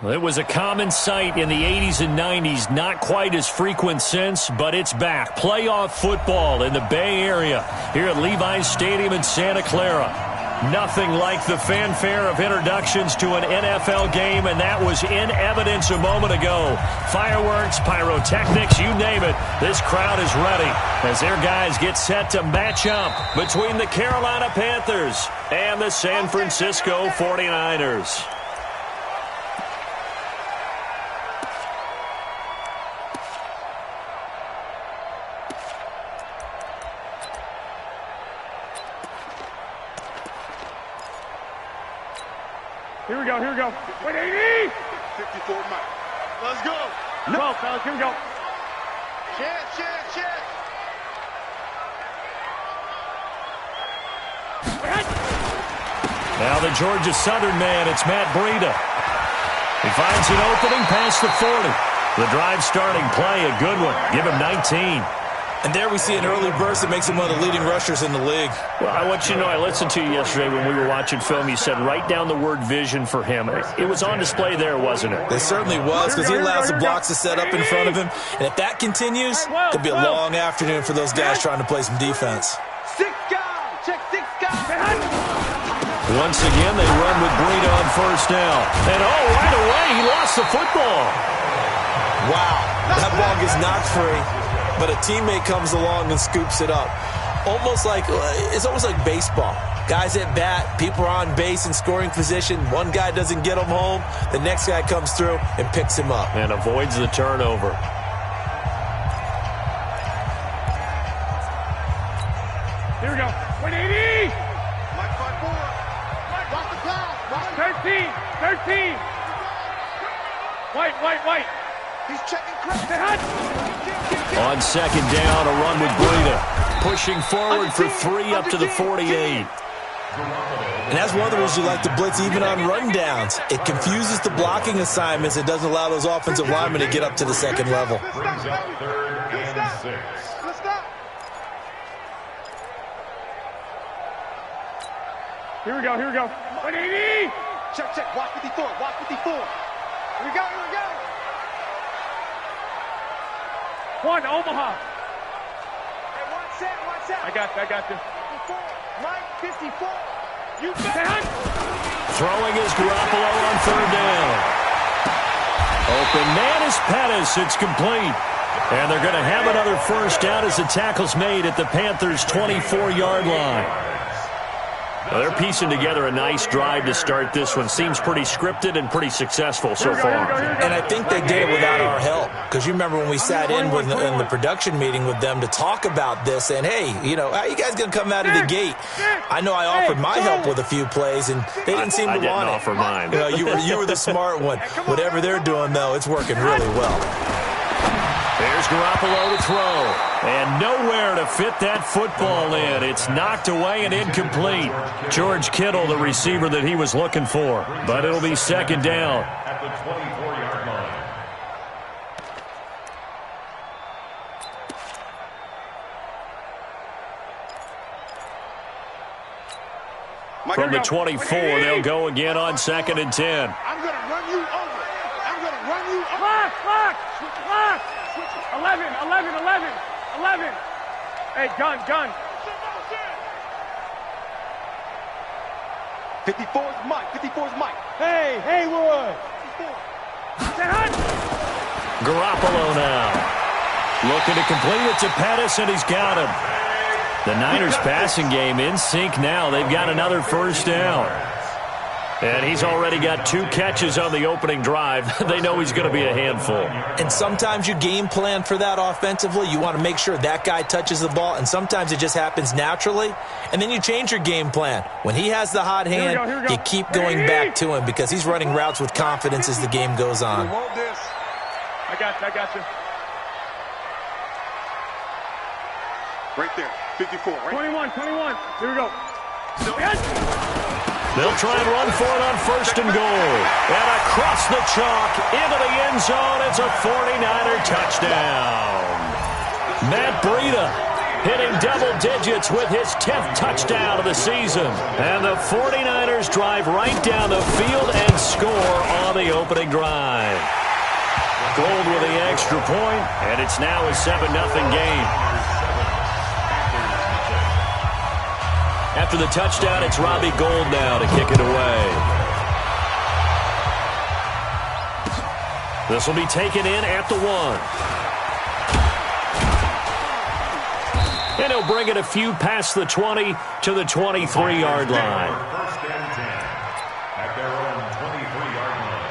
Well, it was a common sight in the 80s and 90s, not quite as frequent since, but it's back. Playoff football in the Bay Area here at Levi's Stadium in Santa Clara. Nothing like the fanfare of introductions to an NFL game, and that was in evidence a moment ago. Fireworks, pyrotechnics, you name it. This crowd is ready as their guys get set to match up between the Carolina Panthers and the San Francisco 49ers. Here we go, here we go. 180! 54, Mike. Let's go. No, fellas, here we go. Chance. Now the Georgia Southern man, it's Matt Breida. He finds an opening past the 40. The drive starting play, a good one. Give him 19. And there we see an early burst that makes him one of the leading rushers in the league. Well, I want you to know, I listened to you yesterday when we were watching film. You said write down the word vision for him. It was on display there, wasn't it? It certainly was, because he allows the blocks to set up in front of him. And if that continues, it could be a long afternoon for those guys trying to play some defense. 6 guys. Check 6 guys. Once again, they run with Breida on first down. And, right away, he lost the football. Wow, that ball gets knocked free. But a teammate comes along and scoops it up. It's almost like baseball. Guys at bat, people are on base in scoring position. One guy doesn't get him home. The next guy comes through and picks him up. And avoids the turnover. Here we go. 180! Mike 5-4. Mike, rock the pass. 13. White. He's checking credit. On second down, a run with Breida. Pushing forward for 3 up to the 48. And that's one of the reasons you like to blitz even on rundowns. It confuses the blocking assignments. It doesn't allow those offensive linemen to get up to the second level. Let's go. Here we go. 180! Check. Watch 54. Here we go. One, Omaha. Hey, watch out. I got this. 54. Mike, 54. You bet. Throwing is Garoppolo on third down. Open man is Pettis. It's complete. And they're going to have another first down as the tackle's made at the Panthers' 24-yard line. Well, they're piecing together a nice drive to start this one. Seems pretty scripted and pretty successful so far. And I think they did it without our help. Because you remember when we sat in the production meeting with them to talk about this, and hey, how you guys going to come out of the gate? I know I offered my help with a few plays, and they didn't seem to want it. I didn't offer mine. You were the smart one. Whatever they're doing, though, it's working really well. There's Garoppolo to throw. And nowhere to fit that football in. It's knocked away and incomplete. George Kittle, the receiver that he was looking for. But it'll be second down. At the 24-yard line. From the 24, they'll go again on second and 10. I'm going to run you over. Lock. 11. Hey, gun. 54's Mike. Hey, Haywood. Garoppolo now. Looking to complete it to Pettis, and he's got him. The Niners passing game in sync now. They've got another first down. And he's already got 2 catches on the opening drive. They know he's going to be a handful. And sometimes you game plan for that offensively. You want to make sure that guy touches the ball, and sometimes it just happens naturally. And then you change your game plan. When he has the hot hand, here we go. you keep going back to him because he's running routes with confidence as the game goes on. I got you. Right there, 54. Right? 21. Here we go. They'll try and run for it on first and goal. And across the chalk into the end zone. It's a 49er touchdown. Matt Breida hitting double digits with his 10th touchdown of the season. And the 49ers drive right down the field and score on the opening drive. Gold with the extra point, and it's now a 7-0 game. After the touchdown, it's Robbie Gould now to kick it away. This will be taken in at the 1. And he'll bring it a few past the 20 to the 23-yard line. First and 10 at their own 23-yard line.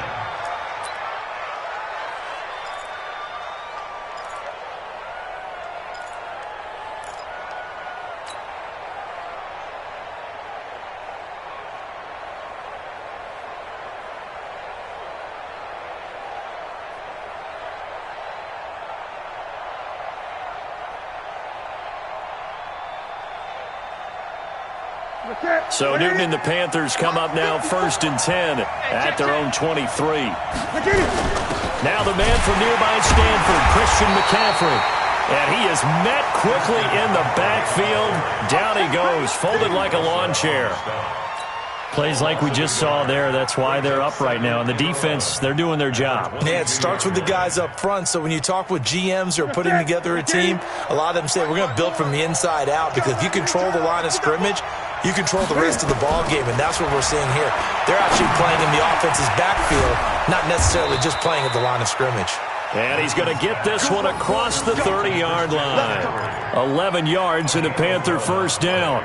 So Newton and the Panthers come up now 1st and 10 at their own 23. Now the man from nearby Stanford, Christian McCaffrey. And he is met quickly in the backfield. Down he goes, folded like a lawn chair. Plays like we just saw there. That's why they're up right now. And the defense, they're doing their job. Yeah, it starts with the guys up front. So when you talk with GMs who are putting together a team, a lot of them say we're going to build from the inside out, because if you control the line of scrimmage, you control the rest of the ball game, and that's what we're seeing here. They're actually playing in the offense's backfield, not necessarily just playing at the line of scrimmage. And he's going to get this one across the 30-yard line. 11 yards and a Panther first down.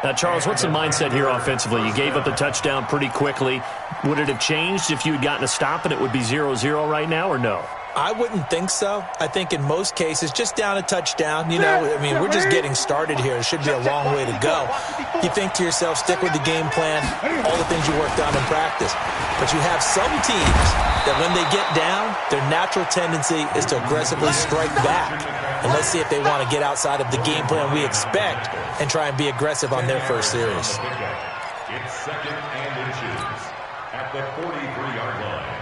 Now, Charles, what's the mindset here offensively? You gave up the touchdown pretty quickly. Would it have changed if you had gotten a stop and it would be 0-0 right now, or no? I wouldn't think so. I think in most cases, just down a touchdown, you know, I mean, we're just getting started here. It should be a long way to go. You think to yourself, stick with the game plan, all the things you worked on in practice. But you have some teams that when they get down, their natural tendency is to aggressively strike back. And let's see if they want to get outside of the game plan we expect and try and be aggressive on their first series. It's 2nd and inches at the 43-yard line.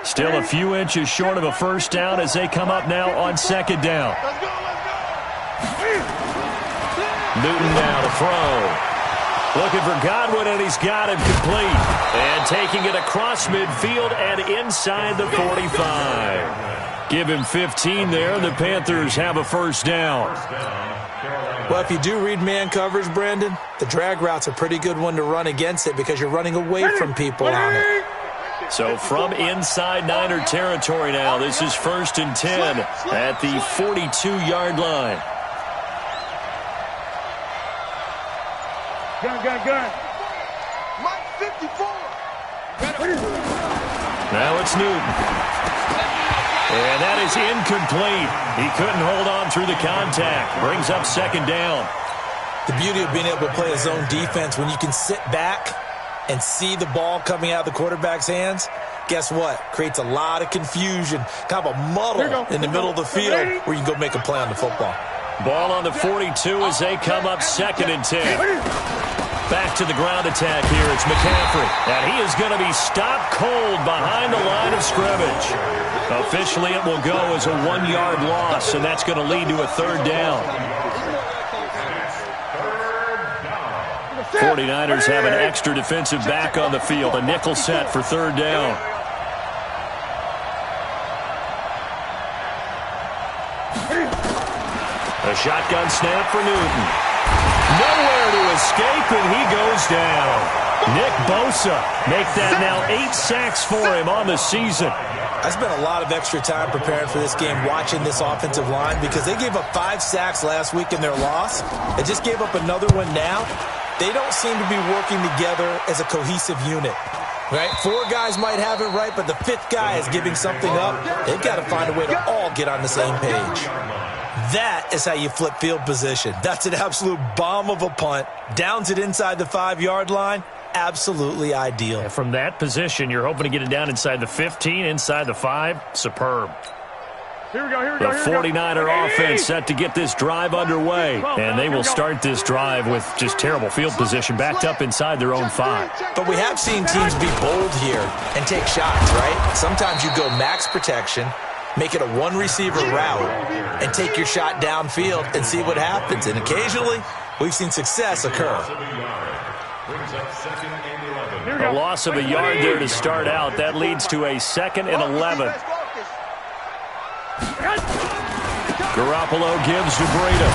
Still a few inches short of a first down as they come up now on 2nd down. Newton now to throw. Looking for Godwin, and he's got him complete. And taking it across midfield and inside the 45. Give him 15 there, and the Panthers have a first down. Well, if you do read man coverage, Brandon, the drag route's a pretty good one to run against it because you're running away from people on it. So from inside Niner territory now, this is 1st and 10 at the 42-yard line. Gun. Mike 54. Now it's Newton. And that is incomplete. He couldn't hold on through the contact. Brings up 2nd down. The beauty of being able to play a zone defense, when you can sit back and see the ball coming out of the quarterback's hands, guess what? Creates a lot of confusion, kind of a muddle in the middle of the field where you can go make a play on the football. Ball on the 42 as they come up 2nd and 10. Back to the ground attack here. It's McCaffrey. And he is going to be stopped cold behind the line of scrimmage. Officially, it will go as a 1-yard loss, and that's going to lead to a 3rd down. 49ers have an extra defensive back on the field. A nickel set for 3rd down. A shotgun snap for Newton. Nowhere to escape, and he goes down. Nick Bosa make that now 8 sacks for him on the season. I spent a lot of extra time preparing for this game, watching this offensive line, because they gave up 5 sacks last week in their loss. They just gave up another one now. They don't seem to be working together as a cohesive unit. Right? 4 guys might have it right, but the 5th guy is giving something up. They've got to find a way to all get on the same page. That is how you flip field position. That's an absolute bomb of a punt. Downs it inside the 5-yard line. Absolutely ideal. And from that position, you're hoping to get it down inside the 15, inside the 5. Superb. Here we go. The 49er offense set to get this drive underway. And they will start this drive with just terrible field position backed up inside their own 5. But we have seen teams be bold here and take shots, right? Sometimes you go max protection, Make it a one-receiver route and take your shot downfield and see what happens. And occasionally, we've seen success occur. A loss of a yard there to start out. That leads to a 2nd and 11. Garoppolo gives to Breida.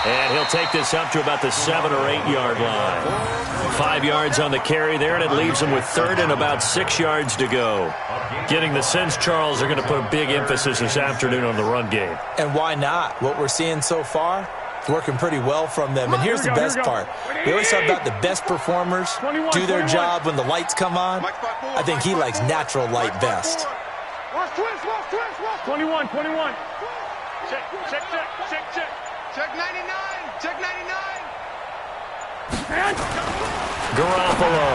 And he'll take this up to about the 7 or 8 yard line. 5 yards on the carry there, and it leaves him with 3rd and about 6 yards to go. Getting the sense, Charles, they're going to put a big emphasis this afternoon on the run game. And why not? What we're seeing so far, it's working pretty well from them. And here's the best part. We always talk about the best performers do their job when the lights come on. I think he likes natural light best. 21. Check. Check 99. Check 99. Garoppolo.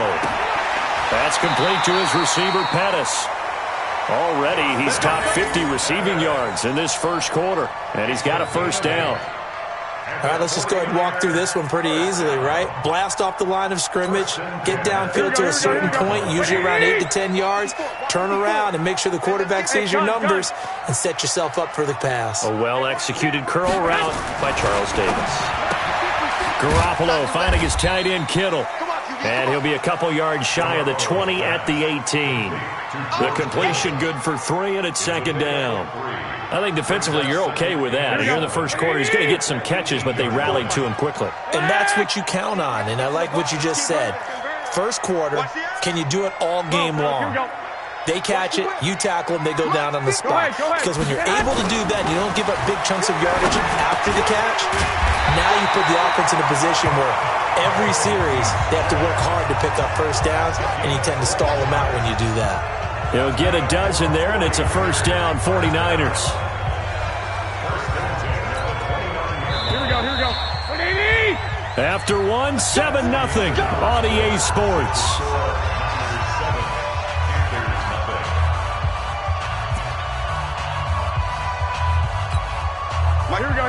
That's complete to his receiver, Pettis. Already, he's top 50 receiving yards in this first quarter, and he's got a first down. All right, let's just go ahead and walk through this one pretty easily, right? Blast off the line of scrimmage, get downfield to a certain point, usually around 8 to 10 yards, turn around and make sure the quarterback sees your numbers and set yourself up for the pass. A well-executed curl route by Charles Davis. Garoppolo finding his tight end, Kittle. And he'll be a couple yards shy of the 20 at the 18. The completion good for 3, and it's 2nd down. I think defensively you're okay with that. Here in the first quarter, he's going to get some catches, but they rallied to him quickly. And that's what you count on, and I like what you just said. First quarter, can you do it all game long? They catch it, you tackle them, they go down on the spot. Because when you're able to do that, you don't give up big chunks of yardage after the catch, now you put the offense in a position where every series they have to work hard to pick up first downs, and you tend to stall them out when you do that. He'll get a dozen there, and it's a first down, 49ers. Here we go. After one, 7-0 on EA Sports. Here we go.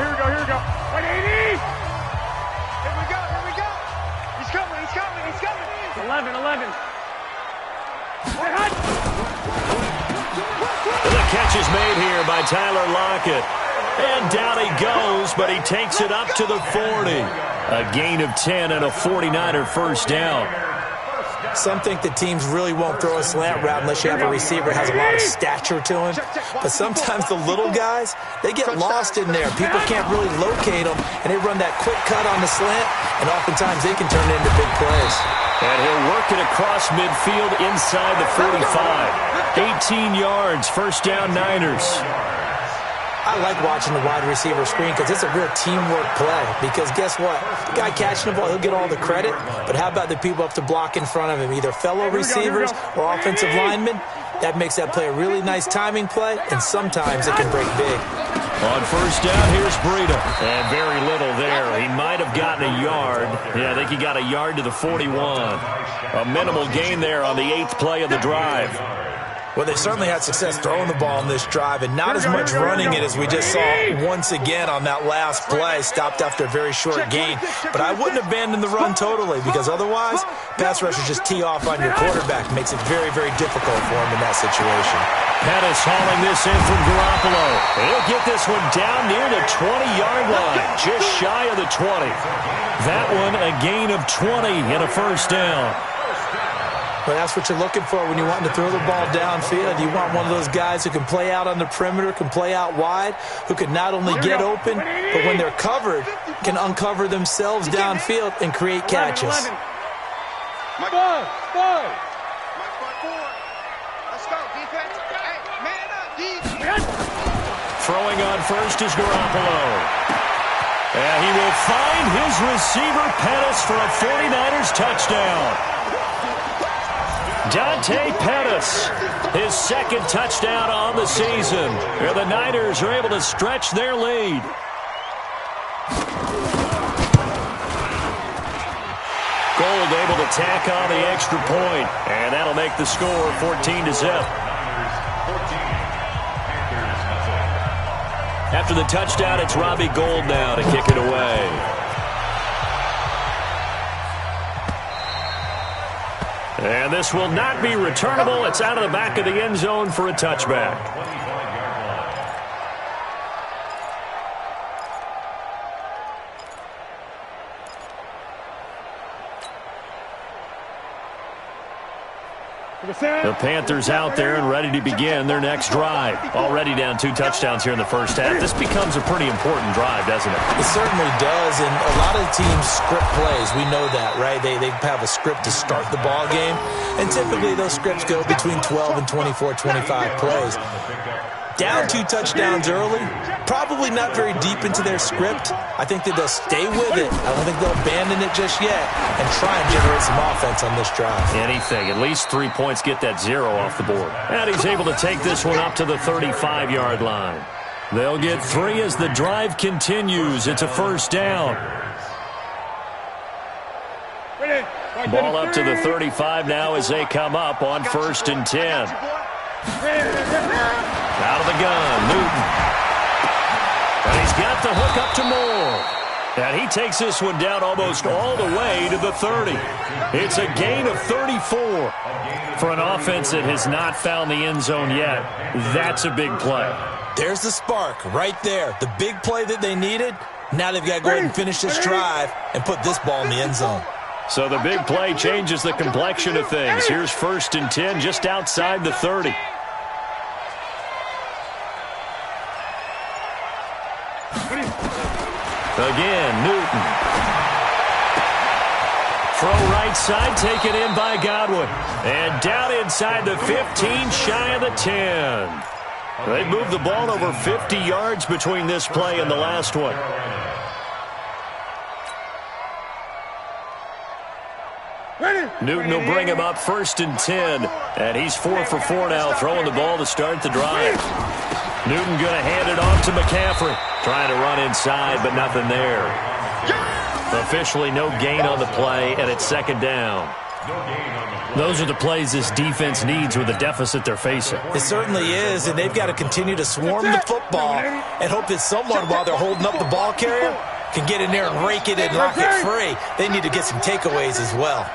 180. Here we go. He's coming. 11. The catch is made here by Tyler Lockett. And down he goes, but he takes it up to the 40. A gain of 10 and a 49er first down. Some think the teams really won't throw a slant route unless you have a receiver that has a lot of stature to him. But sometimes the little guys, they get lost in there. People can't really locate them, and they run that quick cut on the slant, and oftentimes they can turn it into big plays. And he'll work it across midfield inside the 45. 18 yards, first down Niners. I like watching the wide receiver screen because it's a real teamwork play. Because guess what? The guy catching the ball, he'll get all the credit. But how about the people up to block in front of him? Either fellow receivers or offensive linemen. That makes that play a really nice timing play, and sometimes it can break big. On first down, here's Breida. And very little there. He might have gotten a yard. Yeah, I think he got a yard to the 41. A minimal gain there on the 8th play of the drive. Well, they certainly had success throwing the ball in this drive, and not as much running it as we just saw once again on that last play. Stopped after a very short gain. But I wouldn't abandon the run totally, because otherwise, pass rushers just tee off on your quarterback. Makes it very, very difficult for him in that situation. Pettis hauling this in from Garoppolo. He'll get this one down near the 20-yard line, just shy of the 20. That one a gain of 20 and a first down. But that's what you're looking for when you're wanting to throw the ball downfield. You want one of those guys who can play out on the perimeter, can play out wide, who can not only get open, but when they're covered, can uncover themselves downfield and create catches. Let's go, defense. Hey, man up, defense. Throwing on first is Garoppolo. And he will find his receiver, Pettis, for a 49ers touchdown. Dante Pettis, his 2nd touchdown on the season. And the Niners are able to stretch their lead. Gold able to tack on the extra point, and that'll make the score 14-0. After the touchdown, it's Robbie Gould now to kick it away. And this will not be returnable. It's out of the back of the end zone for a touchback. The Panthers out there and ready to begin their next drive. Already down 2 touchdowns here in the first half. This becomes a pretty important drive, doesn't it? It certainly does, and a lot of teams script plays. We know that, right? They have a script to start the ball game, and typically those scripts go between 12 and 24, 25 plays. Down 2 touchdowns early, probably not very deep into their script. I think that they'll stay with it. I don't think they'll abandon it just yet and try and generate some offense on this drive. Anything. At least 3 points, get that 0 off the board. And he's able to take this one up to the 35-yard line. They'll get 3 as the drive continues. It's a first down. Ball up to the 35 now as they come up on 1st and 10. Out of the gun, Newton. And he's got the hook up to Moore. And he takes this one down almost all the way to the 30. It's a gain of 34. For an offense that has not found the end zone yet, that's a big play. There's the spark right there. The big play that they needed. Now they've got to go ahead and finish this drive and put this ball in the end zone. So the big play changes the complexion of things. Here's 1st and 10 just outside the 30. Again, Newton. Throw right side, taken in by Godwin. And down inside the 15, shy of the 10. They moved the ball over 50 yards between this play and the last one. Newton will bring him up 1st and 10. And he's 4 for 4 now, throwing the ball to start the drive. Newton going to hand it off to McCaffrey. Trying to run inside, but nothing there. Officially no gain on the play, and it's 2nd down. Those are the plays this defense needs with the deficit they're facing. It certainly is, and they've got to continue to swarm the football and hope that someone, while they're holding up the ball carrier, can get in there and rake it and knock it free. They need to get some takeaways as well.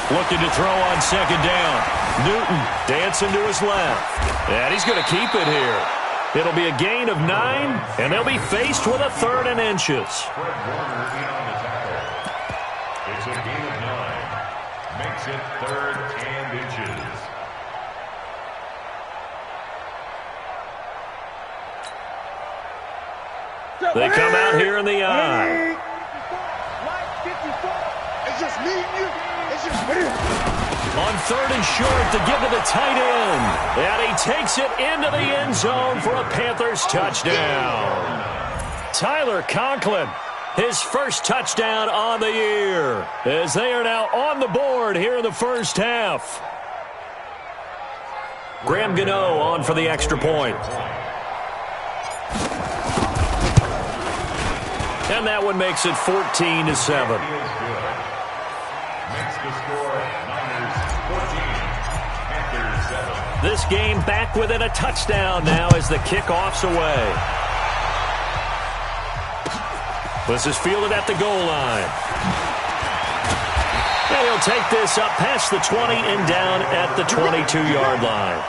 Looking to throw on 2nd down. Newton dancing to his left. And he's going to keep it here. It'll be a gain of 9, and they'll be faced with a 3rd and inches. It's a gain of 9. Makes it 3rd and inches. They come out here in the eye. It's just me and you. It's just me. On 3rd and short to give to the tight end. And he takes it into the end zone for a Panthers touchdown. Tyler Conklin, his first touchdown on the year, as they are now on the board here in the first half. Graham Gano on for the extra point. And that one makes it 14-7. Makes the score Niners 14, Panthers 7. This game back within a touchdown now as the kickoff's away. This is fielded at the goal line. And he'll take this up past the 20 and down at the 22-yard line.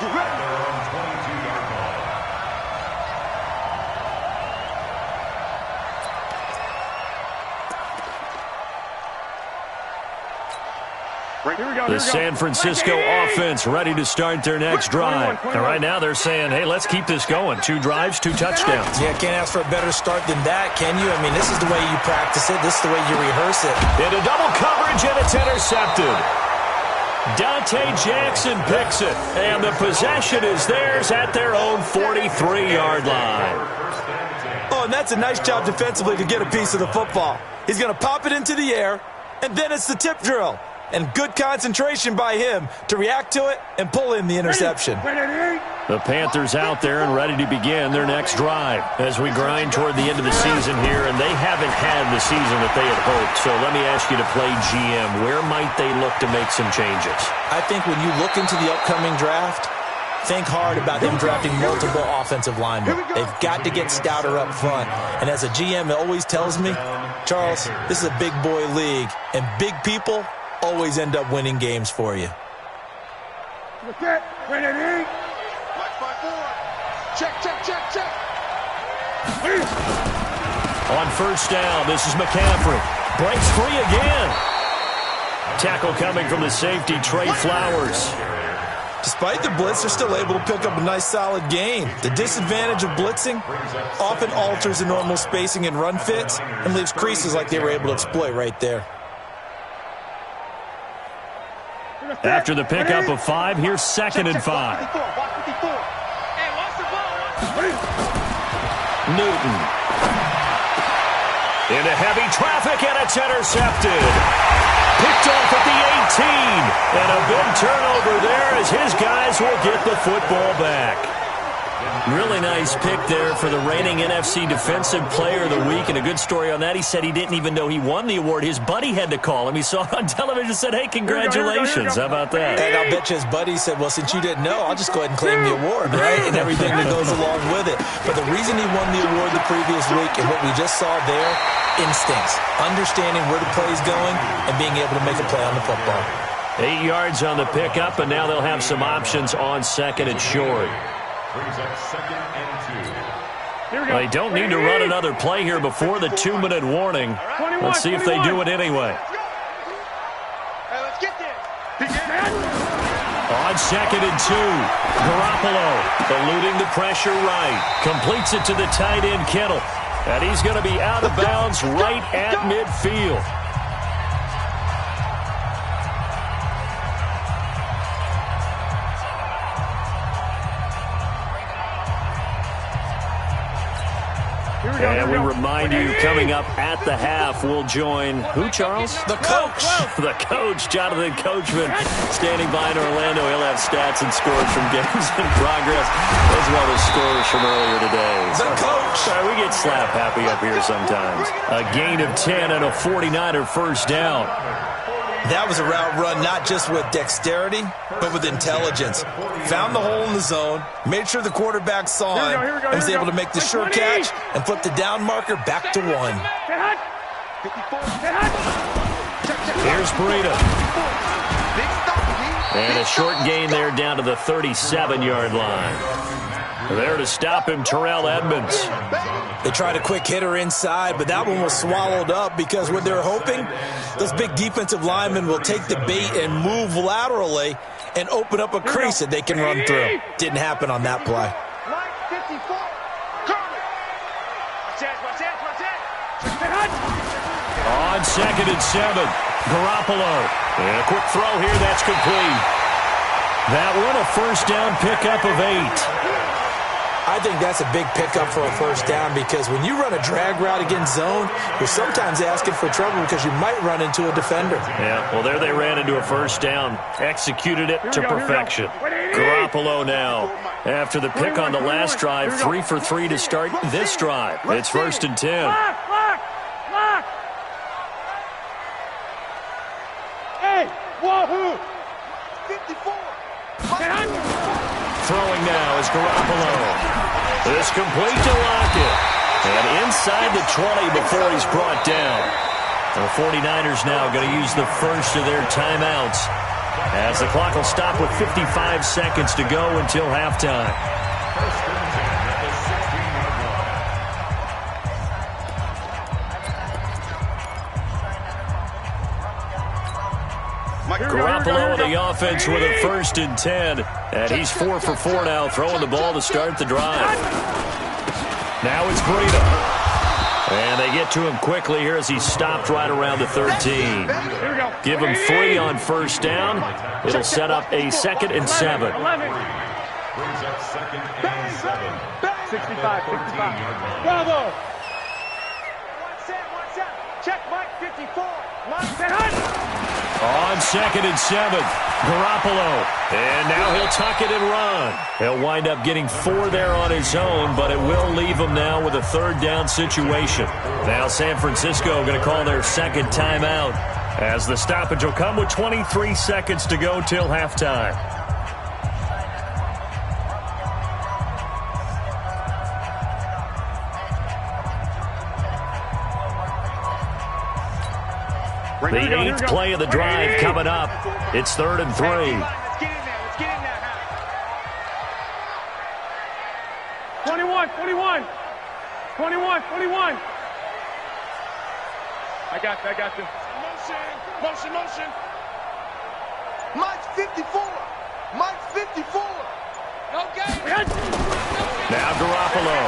The San Francisco offense ready to start their next drive. And right now they're saying, hey, let's keep this going. 2 drives, 2 touchdowns. Yeah, can't ask for a better start than that, can you? I mean, this is the way you practice it. This is the way you rehearse it. Into double coverage, and it's intercepted. Dante Jackson picks it, and the possession is theirs at their own 43-yard line. Oh, and that's a nice job defensively to get a piece of the football. He's going to pop it into the air, and then it's the tip drill. And good concentration by him to react to it and pull in the interception. The Panthers out there and ready to begin their next drive as we grind toward the end of the season here, and they haven't had the season that they had hoped. So let me ask you to play GM. Where might they look to make some changes? I think when you look into the upcoming draft, think hard about them drafting multiple offensive linemen. They've got to get stouter up front. And as a GM, it always tells me, Charles, this is a big boy league, and big people always end up winning games for you. Check. On 1st down, this is McCaffrey. Breaks free again. Tackle coming from the safety, Trey Flowers. Despite the blitz, they're still able to pick up a nice, solid gain. The disadvantage of blitzing often alters the normal spacing and run fits and leaves creases like they were able to exploit right there. After the pickup of 5, here's 2nd and 5. Newton. Into heavy traffic, and it's intercepted. Picked off at the 18. And a big turnover there as his guys will get the football back. Really nice pick there for the reigning NFC Defensive Player of the Week. And a good story on that. He said he didn't even know he won the award. His buddy had to call him. He saw it on television and said, hey, congratulations. How about that? And I'll bet you his buddy said, well, since you didn't know, I'll just go ahead and claim the award, right? And everything that goes along with it. But the reason he won the award the previous week and what we just saw there, instincts, understanding where the play is going and being able to make a play on the football. 8 yards on the pickup, and now they'll have some options on 2nd and short. Brings up 2nd and 2. They don't need to run another play here before the 2-minute warning. Let's see if they do it anyway. Hey, let's get there. On 2nd and 2, Garoppolo eluding the pressure right. Completes it to the tight end, Kittle. And he's going to be out of bounds right at midfield. And we remind you, coming up at the half, we'll join who, Charles? The coach. The coach, Jonathan Coachman, standing by in Orlando. He'll have stats and scores from games in progress, as well as scores from earlier today. The coach. Sorry, we get slap happy up here sometimes. A gain of 10 and a 49er first down. That was a route run not just with dexterity, but with intelligence. Found the hole in the zone, made sure the quarterback saw him, and was able to make the sure catch and flip the down marker back to 1. Here's Breida. And a short gain there down to the 37-yard line. There to stop him, Terrell Edmonds. They tried a quick hitter inside, but that one was swallowed up because what they're hoping, those big defensive linemen will take the bait and move laterally and open up a crease that they can run through. Didn't happen on that play. On 2nd and 7, Garoppolo. And a quick throw here, that's complete. That one a first down pickup of 8. I think that's a big pickup for a first down because when you run a drag route against zone, you're sometimes asking for trouble because you might run into a defender. Yeah, well, there they ran into a first down. Executed it to perfection. Garoppolo now. After the pick on the last drive, 3 for 3 to start this drive. It's 1st and 10. Lock! Hey, wahoo! 54! Throwing now is Garoppolo. This complete to Lockett. And inside the 20 before he's brought down. The 49ers now going to use the first of their timeouts as the clock will stop with 55 seconds to go until halftime. Garoppolo on the offense with a 1st and 10. And he's 4 for 4 now, throwing the ball to start the drive. Now it's Breida. And they get to him quickly here as he's stopped right around the 13. Give him 3 on first down. It'll set up a 2nd and 7. Brings up 2nd and 7. 65. Bravo! One set. Check Mike 54. On 2nd and 7, Garoppolo. And now he'll tuck it and run. He'll wind up getting 4 there on his own, but it will leave him now with a 3rd down situation. Now San Francisco going to call their 2nd timeout as the stoppage will come with 23 seconds to go till halftime. The 8th play of the drive coming up. It's 3rd and 3. Let's get in there. 21. I got you. Motion. Mike's 54. Mike's 54. No game. Now Garoppolo.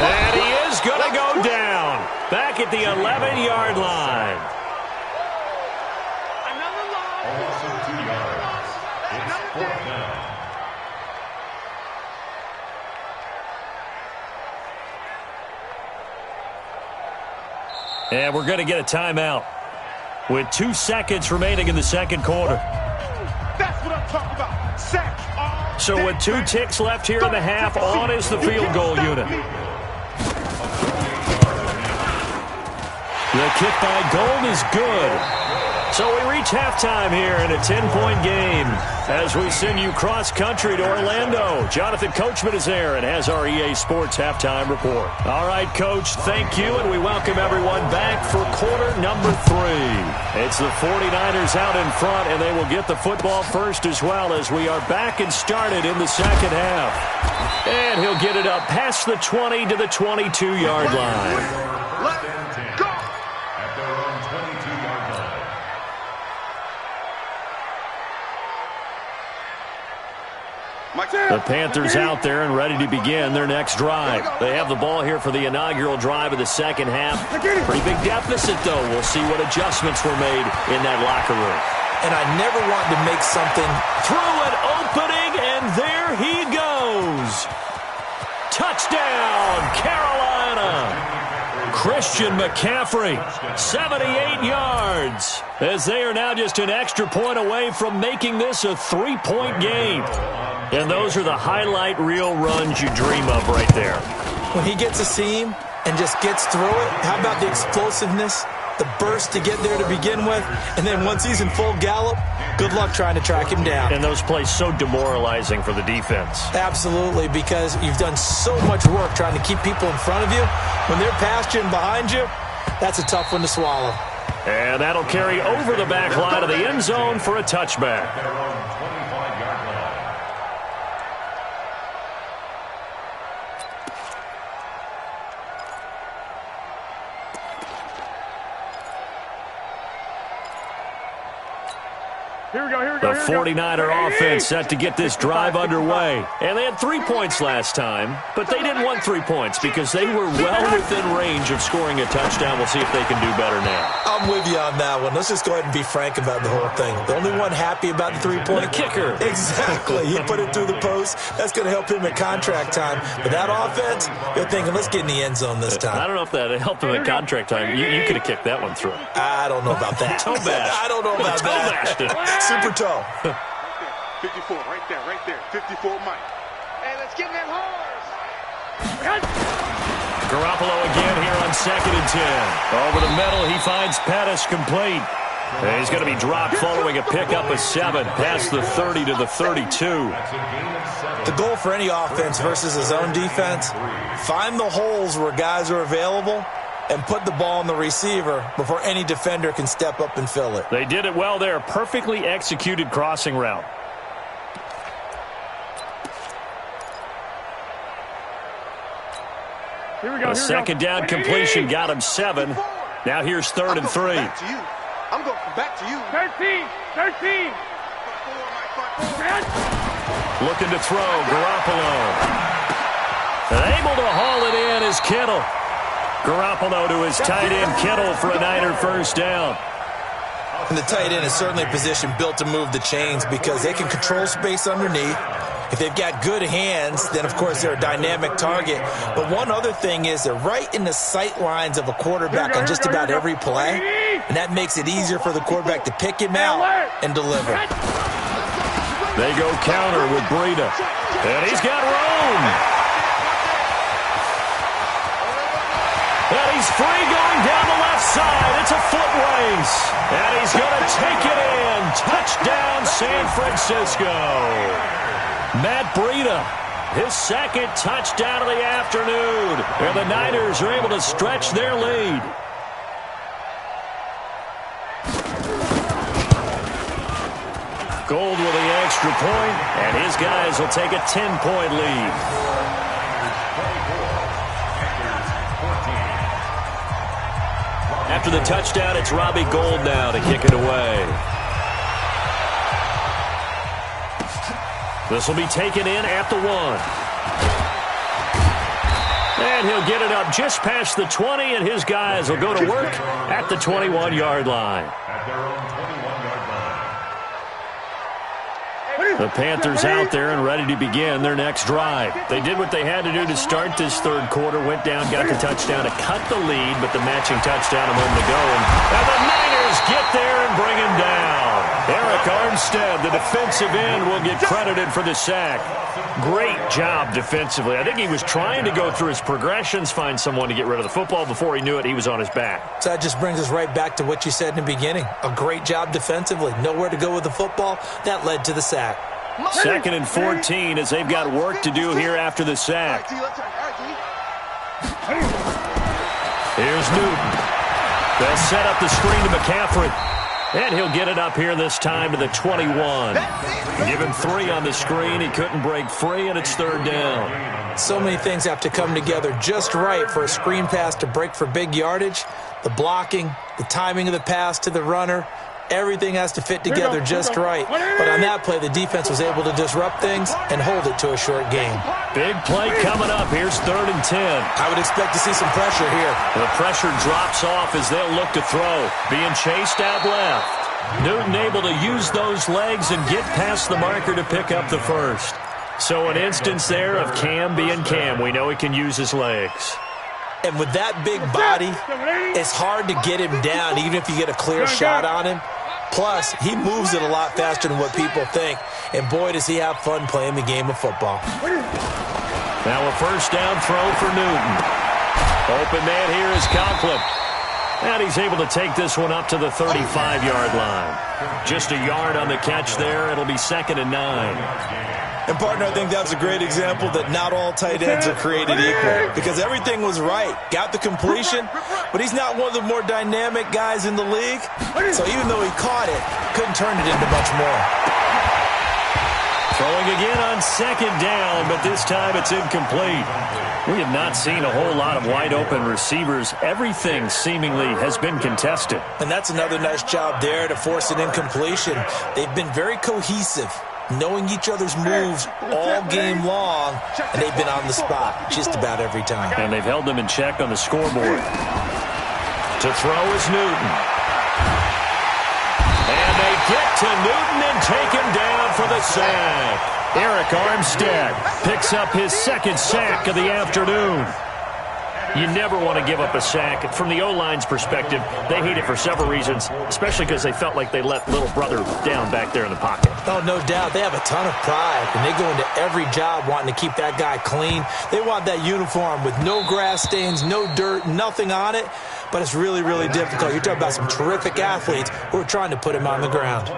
And he is going to go down. Back at the 11-yard line. Another line. Also 2 yards. It's 4th down. And we're going to get a timeout with 2 seconds remaining in the second quarter. That's what I'm talking about. Sacks all So with 2 ticks left here in the half, on is the field goal unit. The kick by Gold is good. So we reach halftime here in a 10-point game as we send you cross-country to Orlando. Jonathan Coachman is there and has our EA Sports halftime report. All right, Coach, thank you, and we welcome everyone back for quarter number 3. It's the 49ers out in front, and they will get the football first as well as we are back and started in the second half. And he'll get it up past the 20 to the 22-yard line. The Panthers out there and ready to begin their next drive. They have the ball here for the inaugural drive of the second half. Pretty big deficit, though. We'll see what adjustments were made in that locker room. And I never wanted to make something. Through an opening, and there he goes. Touchdown, Carolina. Christian McCaffrey, 78 yards, as they are now just an extra point away from making this a 3-point game. And those are the highlight reel runs you dream of right there. When he gets a seam and just gets through it, how about the explosiveness, the burst to get there to begin with, and then once he's in full gallop, good luck trying to track him down. And those plays so demoralizing for the defense. Absolutely, because you've done so much work trying to keep people in front of you. When they're past you and behind you, that's a tough one to swallow. And that'll carry over the back line of the end zone for a touchback. Here we go, The 49er offense set to get this drive underway. And they had 3 points last time, but they didn't want 3 points because they were well within range of scoring a touchdown. We'll see if they can do better now. I'm with you on that one. Let's just go ahead and be frank about the whole thing. The only one happy about the 3-point? The kicker. Exactly. He put it through the post. That's going to help him at contract time. But that offense, you're thinking, let's get in the end zone this time. I don't know if that helped him at contract time. You could have kicked that one through. I don't know about that. Toe bash. I don't know about that. Super toe. 54, right there. 54 Mike. Hey, let's get in that horse. Garoppolo again here on 2nd and 10. Over the middle, he finds Pettis complete. And he's going to be dropped following a pickup of 7 past the 30 to the 32. The goal for any offense versus his own defense, find the holes where guys are available and put the ball on the receiver before any defender can step up and fill it. They did it well there. Perfectly executed crossing route. Here we go. A second down completion got him 7. Now here's 3rd and 3. I'm going back to you. 13. Looking to throw, Garoppolo. And able to haul it in is Kittle. Garoppolo to his tight end, Kittle, for a Niner first down. And the tight end is certainly a position built to move the chains because they can control space underneath. If they've got good hands, then, of course, they're a dynamic target. But one other thing is they're right in the sight lines of a quarterback on just about every play, and that makes it easier for the quarterback to pick him out and deliver. They go counter with Breida. And he's got room. And he's free going down the left side. It's a foot race. And he's going to take it in. Touchdown, San Francisco. Matt Breida, his 2nd touchdown of the afternoon. And the Niners are able to stretch their lead. Gold with the extra point, and his guys will take a 10-point lead. After the touchdown, it's Robbie Gould now to kick it away. This will be taken in at the 1. And he'll get it up just past the 20, and his guys will go to work at the 21-yard line. At their own 21-yard line. The Panthers out there and ready to begin their next drive. They did what they had to do to start this third quarter, went down, got the touchdown to cut the lead, but the matching touchdown a moment ago. And the Niners get there and bring him down. Eric Armstead, the defensive end, will get credited for the sack. Great job defensively. I think he was trying to go through his progressions, find someone to get rid of the football. Before he knew it, he was on his back. So that just brings us right back to what you said in the beginning. A great job defensively. Nowhere to go with the football. That led to the sack. 2nd and 14 as they've got work to do here after the sack. Here's Newton. They'll set up the screen to McCaffrey. And he'll get it up here this time to the 21. Give him 3 on the screen. He couldn't break free, and it's 3rd down. So many things have to come together just right for a screen pass to break for big yardage. The blocking, the timing of the pass to the runner, everything has to fit together just right. But on that play, the defense was able to disrupt things and hold it to a short game. Big play coming up. Here's 3rd and 10. I would expect to see some pressure here. The pressure drops off as they'll look to throw. Being chased out left. Newton able to use those legs and get past the marker to pick up the first. So an instance there of Cam being Cam. We know he can use his legs. And with that big body, it's hard to get him down, even if you get a clear shot on him. Plus, he moves it a lot faster than what people think. And boy, does he have fun playing the game of football. Now a first down throw for Newton. Open man here is Conklin. And he's able to take this one up to the 35-yard line. Just a yard on the catch there. It'll be 2nd and 9. And, partner, I think that's a great example that not all tight ends are created equal because everything was right. Got the completion, but he's not one of the more dynamic guys in the league. So even though he caught it, couldn't turn it into much more. Throwing again on 2nd down, but this time it's incomplete. We have not seen a whole lot of wide-open receivers. Everything seemingly has been contested. And that's another nice job there to force an incompletion. They've been very cohesive, knowing each other's moves all game long, and they've been on the spot just about every time. And they've held them in check on the scoreboard. To throw is Newton. And they get to Newton and take him down for the sack. Eric Armstead picks up his 2nd sack of the afternoon. You never want to give up a sack. From the O-line's perspective, they hate it for several reasons, especially because they felt like they let little brother down back there in the pocket. Oh, no doubt. They have a ton of pride, and they go into every job wanting to keep that guy clean. They want that uniform with no grass stains, no dirt, nothing on it, but it's really, really difficult. You're talking about some terrific athletes who are trying to put him on the ground.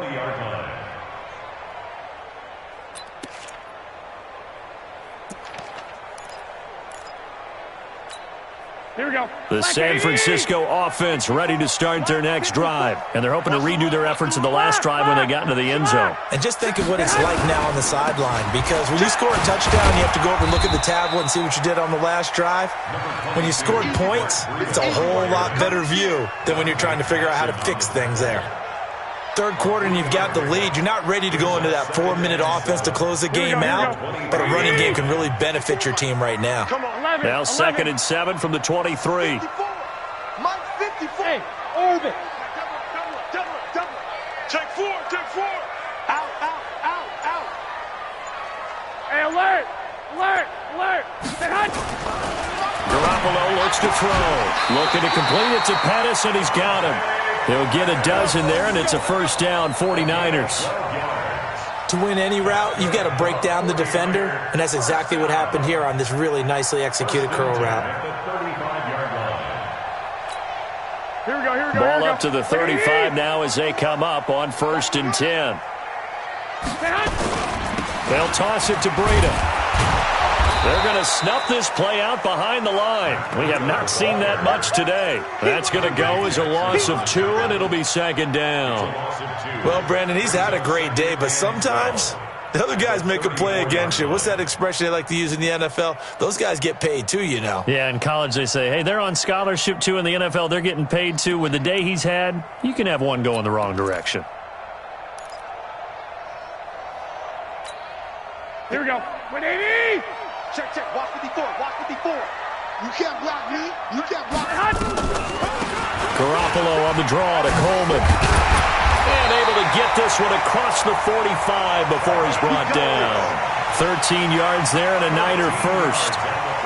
Here we go. The San Francisco offense ready to start their next drive. And they're hoping to redo their efforts in the last drive when they got into the end zone. And just think of what it's like now on the sideline. Because when you score a touchdown, you have to go over and look at the tablet and see what you did on the last drive. When you scored points, it's a whole lot better view than when you're trying to figure out how to fix things there. Third quarter and you've got the lead. You're not ready to go into that 4-minute offense to close the game out, but a running game can really benefit your team right now. Now 2nd and 7 from the 23. Mike 54. Hey, orbit. Double. Take 4. Out. Hey, alert. Say hut. Garoppolo looks to throw. Looking to complete it to Pettis, and he's got him. He'll get a dozen there, and it's a first down, 49ers. To win any route, you've got to break down the defender, and that's exactly what happened here on this really nicely executed curl route. Here we go. Ball up to the 35 now as they come up on 1st and 10. They'll toss it to Breida. They're going to snuff this play out behind the line. We have not seen that much today. That's going to go as a loss of 2, and it'll be 2nd down. Well, Brandon, he's had a great day, but sometimes the other guys make a play against you. What's that expression they like to use in the NFL? Those guys get paid too, you know. Yeah, in college they say, hey, they're on scholarship too. In the NFL, they're getting paid too. With the day he's had, you can have one go in the wrong direction. Here we go. 180. Check, check. Watch 54. Watch 54. You can't block me. You can't block me. Garoppolo on the draw to Coleman. And able to get this one across the 45 before he's brought down. 13 yards there and a Niner first.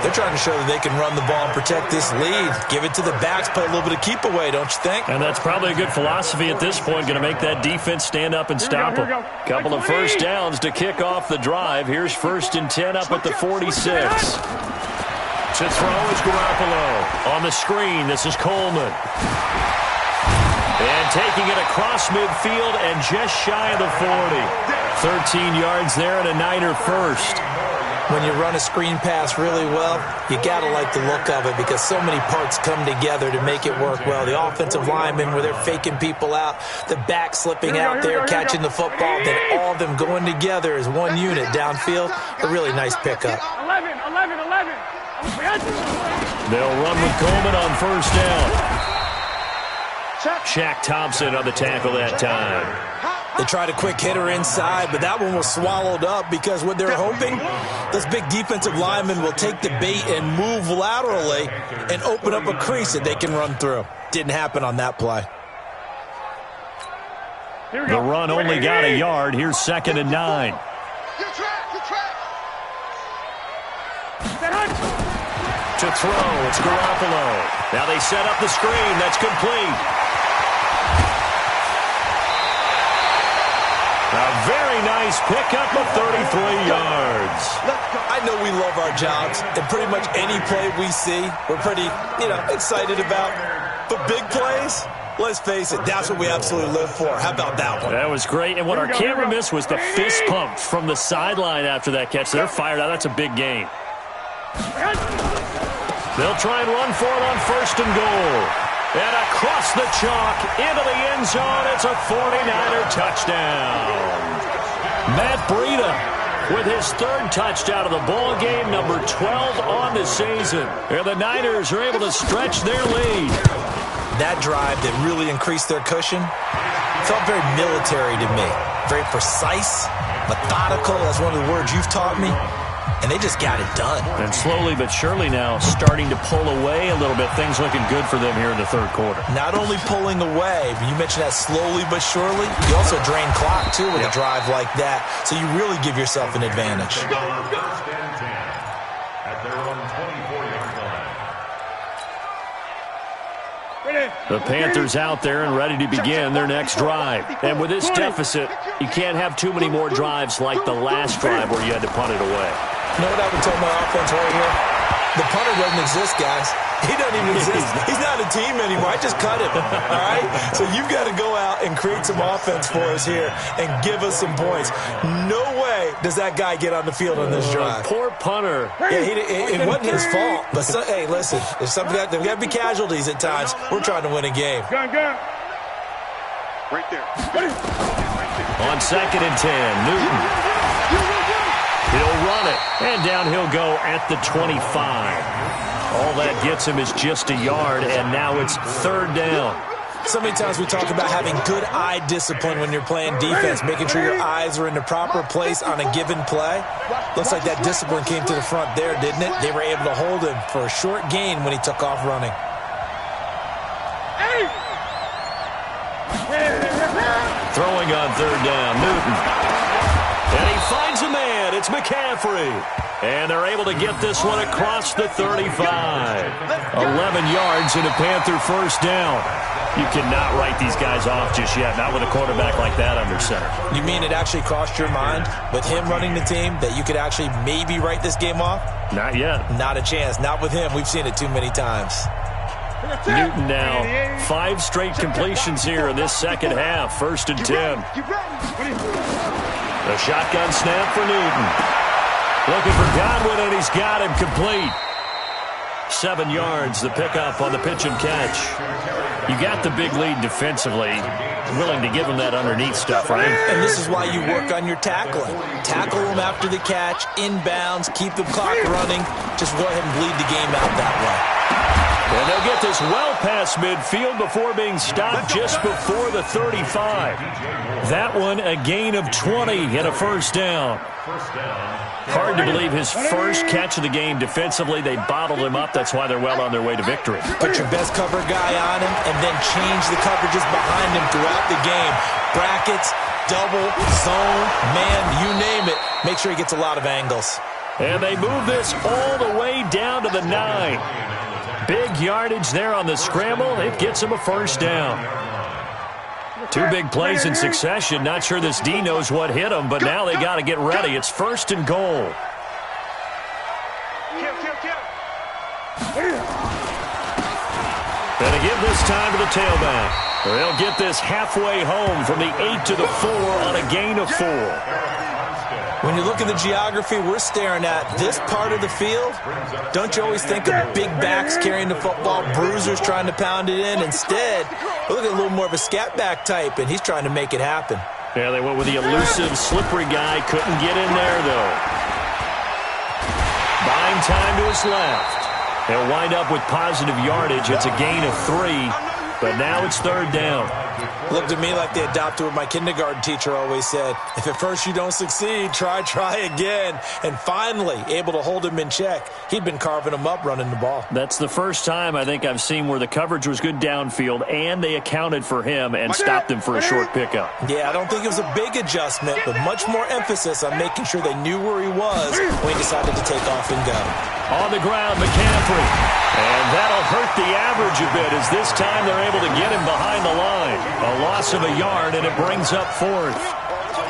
They're trying to show that they can run the ball and protect this lead. Give it to the backs, play a little bit of keep away, don't you think? And that's probably a good philosophy at this point. Going to make that defense stand up and stop them. Couple of first downs to kick off the drive. Here's 1st and 10 up at the 46. To throw is Garoppolo. On the screen, this is Coleman. And taking it across midfield and just shy of the 40. 13 yards there and a Niner first. When you run a screen pass really well, you got to like the look of it because so many parts come together to make it work well. The offensive linemen where they're faking people out, the back slipping out there, catching the football, then all of them going together as one unit downfield. A really nice pickup. 11. They'll run with Coleman on first down. Shaq Thompson on the tackle that time. They tried a quick hitter inside, but that one was swallowed up because what they're hoping, those big defensive linemen will take the bait and move laterally and open up a crease that they can run through. Didn't happen on that play. The run only got a yard. Here's 2nd and 9. To throw, it's Garoppolo. Now they set up the screen. That's complete. A very nice pickup of 33 yards. I know we love our jobs, and pretty much any play we see, we're pretty, excited about. But big plays, let's face it, that's what we absolutely live for. How about that one? That was great, and what our camera missed was the fist pump from the sideline after that catch. They're fired out. That's a big gain. They'll try and run for it on 1st and goal. And across the chalk, into the end zone, it's a 49er touchdown. Matt Breida with his 3rd touchdown of the ball game, number 12 on the season. And the Niners are able to stretch their lead. That drive that really increased their cushion felt very military to me. Very precise, methodical. That's one of the words you've taught me. And they just got it done. And slowly but surely now starting to pull away a little bit. Things looking good for them here in the 3rd quarter. Not only pulling away, but you mentioned that slowly but surely. You also drain clock, too, with a drive like that. So you really give yourself an advantage. 1st and 10 at their own 24-yard line. The Panthers out there and ready to begin their next drive. And with this deficit, you can't have too many more drives like the last drive where you had to punt it away. You know what I would tell my offense right here? The punter doesn't exist, guys. He doesn't even exist. He's not a team anymore. I just cut him, all right? So you've got to go out and create some offense for us here and give us some points. No way does that guy get on the field on this drive. Poor punter. Yeah, it wasn't his fault. But, hey, listen, there's got to be casualties at times. We're trying to win a game. Gun. Right there. On 2nd and 10, Newton. He'll run it, and down he'll go at the 25. All that gets him is just a yard, and now it's 3rd down. So many times we talk about having good eye discipline when you're playing defense, making sure your eyes are in the proper place on a given play. Looks like that discipline came to the front there, didn't it? They were able to hold him for a short gain when he took off running. Throwing on 3rd down, Newton. And he finds a man. It's McCaffrey. And they're able to get this one across the 35. 11 yards and a Panther 1st down. You cannot write these guys off just yet, not with a quarterback like that under center. You mean it actually crossed your mind with him running the team that you could actually maybe write this game off? Not yet. Not a chance. Not with him. We've seen it too many times. Newton now 5 straight completions here in this 2nd half. 1st and 10. The shotgun snap for Newton. Looking for Godwin, and he's got him complete. 7 yards, the pickup on the pitch and catch. You got the big lead defensively. Willing to give him that underneath stuff, right? And this is why you work on your tackling. Tackle them after the catch, inbounds, keep the clock running. Just go ahead and bleed the game out that way. And they'll get this goes well past midfield before being stopped just before the 35. That one a gain of 20 and a first down. Hard to believe his first catch of the game defensively. They bottled him up. That's why they're well on their way to victory. Put your best cover guy on him and then change the coverages behind him throughout the game. Brackets, double, zone, man, you name it. Make sure he gets a lot of angles. And they move this all the way down to the 9. Big yardage there on the scramble. It gets him a first down. 2 big plays in succession. Not sure this D knows what hit him, but now they got to get ready. It's first and goal. And they give this time to the tailback. They'll get this halfway home from the 8 to the 4 on a gain of 4. When you look at the geography we're staring at, this part of the field, don't you always think of big backs carrying the football, bruisers trying to pound it in? Instead, look at a little more of a scat back type, and he's trying to make it happen. Yeah, they went with the elusive, slippery guy. Couldn't get in there, though. Buying time to his left. He'll wind up with positive yardage. It's a gain of 3, but now it's third down. Looked to me like they adopted what my kindergarten teacher always said. If at first you don't succeed, try again. And finally, able to hold him in check. He'd been carving him up running the ball. That's the first time I think I've seen where the coverage was good downfield and they accounted for him and stopped him for a short pickup. Yeah, I don't think it was a big adjustment, but much more emphasis on making sure they knew where he was when he decided to take off and go. On the ground, McCaffrey. And that'll hurt the average a bit as this time they're able to get him behind the line. A loss of a yard, and it brings up fourth.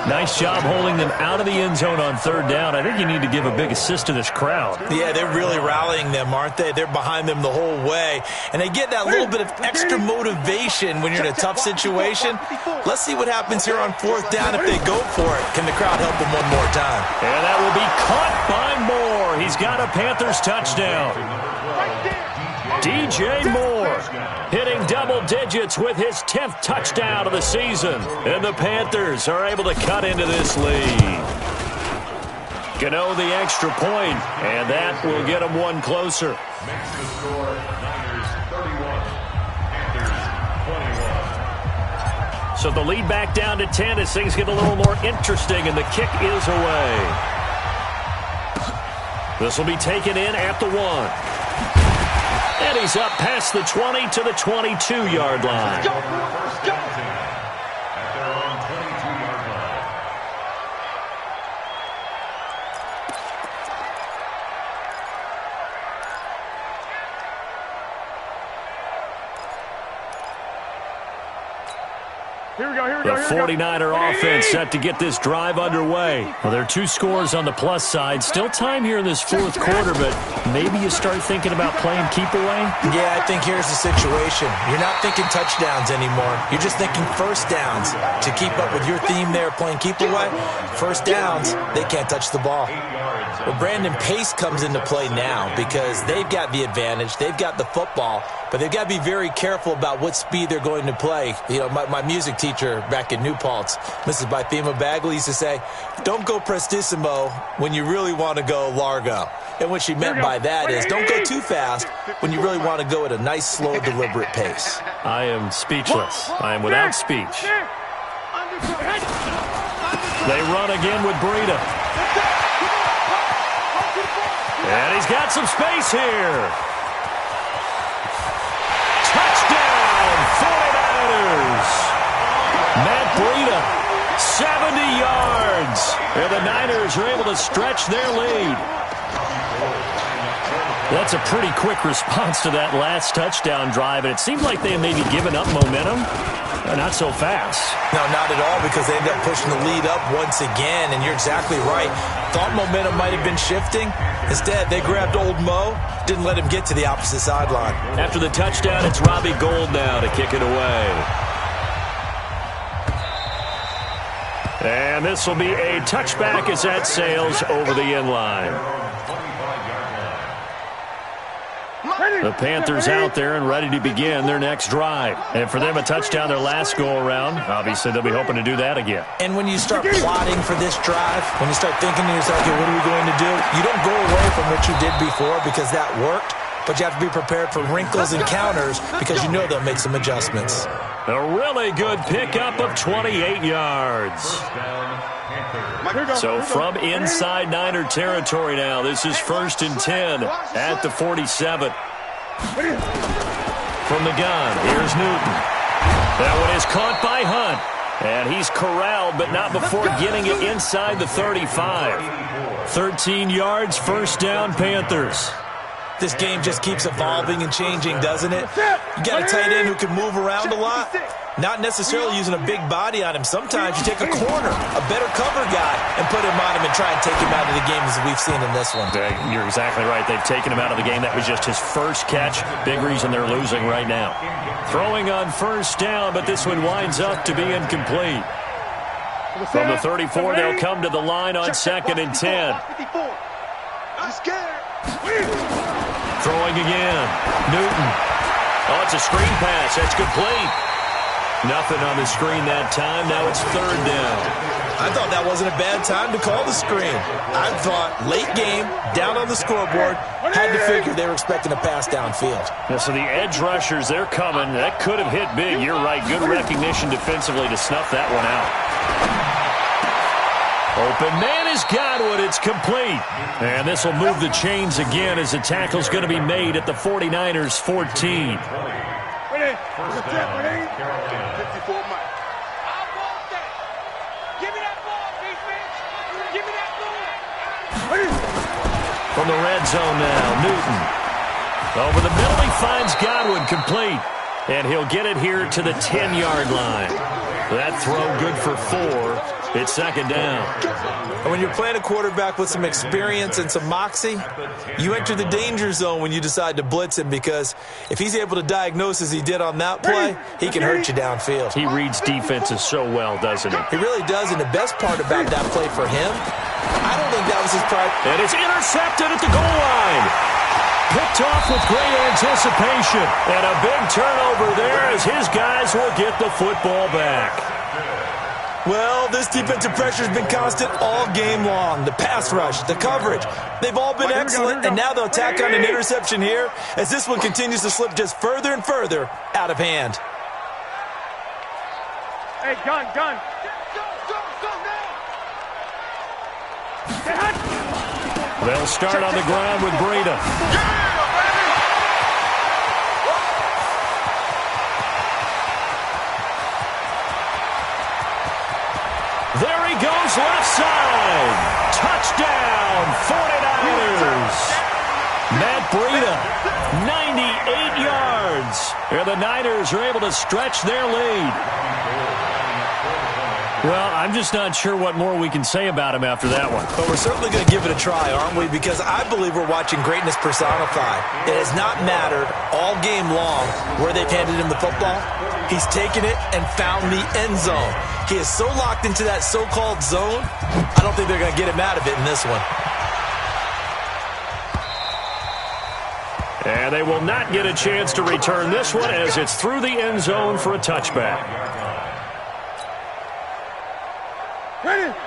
Nice job holding them out of the end zone on third down. I think you need to give a big assist to this crowd. Yeah, they're really rallying them, aren't they? They're behind them the whole way. And they get that little bit of extra motivation when you're in a tough situation. Let's see what happens here on fourth down if they go for it. Can the crowd help them one more time? And that will be caught by Moore. He's got a Panthers touchdown. DJ Moore hitting double digits with his 10th touchdown of the season. And the Panthers are able to cut into this lead. Gano the extra point, and that will get them one closer. Makes the score Niners 31, Panthers 21. So the lead back down to 10 as things get a little more interesting, and the kick is away. This will be taken in at the 1. And he's up past the 20 to the 22-yard line. First down team at their own 22-yard line. Here we go. The 49er offense set to get this drive underway. Well, there are 2 scores on the plus side. Still time here in this fourth quarter, but maybe you start thinking about playing keep away? Yeah, I think here's the situation. You're not thinking touchdowns anymore. You're just thinking first downs. To keep up with your theme there, playing keep away, first downs, they can't touch the ball. Well, Brandon, pace comes into play now because they've got the advantage. They've got the football, but they've got to be very careful about what speed they're going to play. You know, my music teacher back in New Paltz, Mrs. Bythema Bagley, used to say, don't go prestissimo when you really want to go largo. And what she meant by that is don't go too fast when you really want to go at a nice, slow, deliberate pace. I am speechless. I am without speech. They run again with Breida. And he's got some space here. Touchdown, 49ers. Matt Breida, 70 yards. And the Niners are able to stretch their lead. That's a pretty quick response to that last touchdown drive, and it seemed like they had maybe given up momentum. Not so fast. No, not at all, because they ended up pushing the lead up once again, and you're exactly right. Thought momentum might have been shifting. Instead, they grabbed old Mo, didn't let him get to the opposite sideline. After the touchdown, it's Robbie Gould now to kick it away. And this will be a touchback as that sails over the end line. The Panthers out there and ready to begin their next drive. And for them, a touchdown their last go-around. Obviously, they'll be hoping to do that again. And when you start plotting for this drive, when you start thinking to yourself, okay, what are we going to do? You don't go away from what you did before because that worked. but you have to be prepared for wrinkles and counters because you know they'll make some adjustments. A really good pickup of 28 yards. So from inside Niner territory now, this is 1st and 10 at the 47. From the gun, here's Newton. That one is caught by Hunt. And he's corralled, but not before getting it inside the 35. 13 yards, 1st down, Panthers. This game just keeps evolving and changing, doesn't it? You got a tight end who can move around a lot. Not necessarily using a big body on him. Sometimes you take a corner, a better cover guy, and put him on him and try and take him out of the game as we've seen in this one. You're exactly right. They've taken him out of the game. That was just his first catch. Big reason they're losing right now. Throwing on 1st down, but this one winds up to be incomplete. From the 34, they'll come to the line on 2nd and 10. Throwing again. Newton. Oh, it's a screen pass. That's complete. Nothing on the screen that time. Now it's 3rd down. I thought that wasn't a bad time to call the screen. I thought late game, down on the scoreboard, had to figure they were expecting a pass downfield. Yeah, so the edge rushers, they're coming. That could have hit big. You're right. Good recognition defensively to snuff that one out. Open man is Godwin. It's complete. And this will move the chains again as the tackle's going to be made at the 49ers 14. From the red zone now, Newton. Over the middle, he finds Godwin complete. And he'll get it here to the 10-yard line. That throw good for 4. It's 2nd down. And when you're playing a quarterback with some experience and some moxie, you enter the danger zone when you decide to blitz him, because if he's able to diagnose as he did on that play, he can hurt you downfield. He reads defenses so well, doesn't he? He really does, and the best part about that play for him, I don't think that was his pride. And it's intercepted at the goal line. Picked off with great anticipation. And a big turnover there as his guys will get the football back. Well, this defensive pressure has been constant all game long. The pass rush, the coverage, they've all been excellent, and now they'll tack on an interception here as this one continues to slip just further and further out of hand. Hey, gun. They'll start on the ground with Breida. There he goes, left side. Touchdown, 49ers. Matt Breida, 98 yards. And the Niners are able to stretch their lead. Well, I'm just not sure what more we can say about him after that one. But we're certainly going to give it a try, aren't we? Because I believe we're watching greatness personified. It has not mattered all game long where they've handed him the football. He's taken it and found the end zone. He is so locked into that so-called zone, I don't think they're going to get him out of it in this one. And they will not get a chance to return this one as it's through the end zone for a touchback.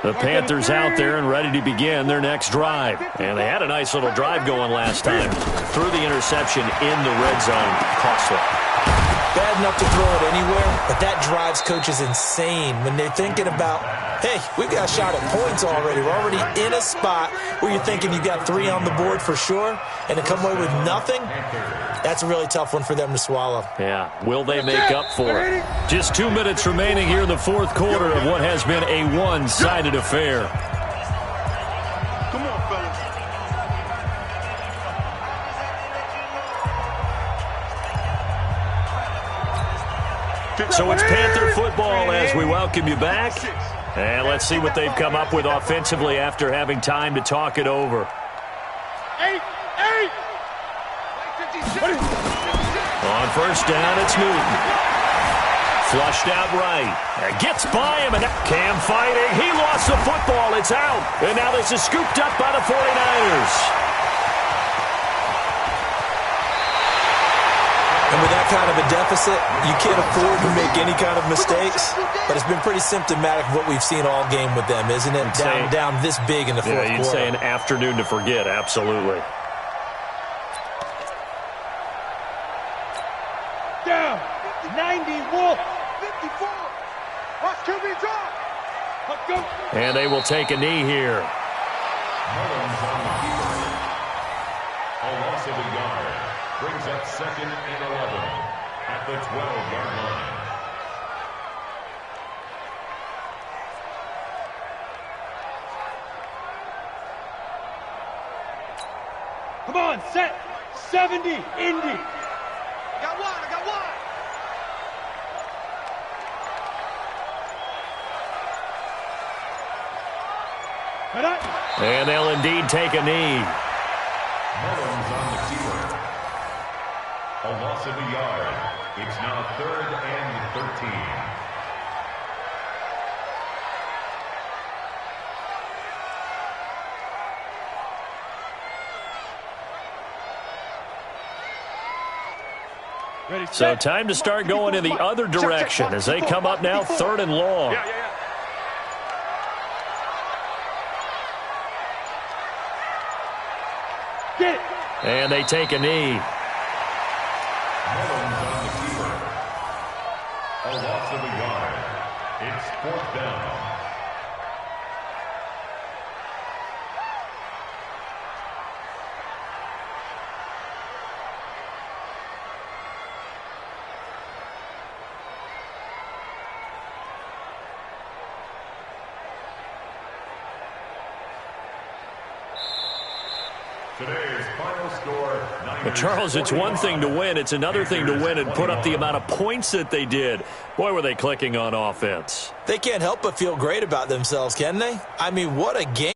The Panthers out there and ready to begin their next drive. And they had a nice little drive going last time. Threw the interception in the red zone. Costly. Bad enough to throw it anywhere, but that drives coaches insane when they're thinking about, hey, we've got a shot at points already. We're already in a spot where you're thinking you got 3 on the board for sure, and to come away with nothing, that's a really tough one for them to swallow. Yeah, will they make up for it? Just 2 minutes remaining here in the fourth quarter of what has been a one-sided affair. Come on, fellas. So it's Panther football as we welcome you back. And let's see what they've come up with offensively after having time to talk it over. On first down, it's Newton. Flushed out right. Gets by him, and Cam fighting. He lost the football. It's out. And now this is scooped up by the 49ers. And with that kind of a deficit, you can't afford to make any kind of mistakes. But it's been pretty symptomatic of what we've seen all game with them, isn't it? Down this big in the fourth quarter. Yeah, you'd say an afternoon to forget, absolutely. down. 90, Wolf. 54. Watch QB drop. Let's go. And they will take a knee here. Mullins on the keeper. A loss of a yard. Brings up 2nd and 11 at the 12-yard line. Come on, set. 70, Indy. Got one, I got one. And they'll indeed take a knee. Mullins on the keeper. A loss of a yard. It's now 3rd and 13. So time to start going in the other direction as they come up now 3rd and long. And they take a knee. Mullins on the keeper. A loss of a yard. It's 4th down. Today's final score, Well, Charles, it's one thing to win. It's another thing to win and put up the amount of points that they did. Boy, were they clicking on offense. They can't help but feel great about themselves, can they? I mean, what a game.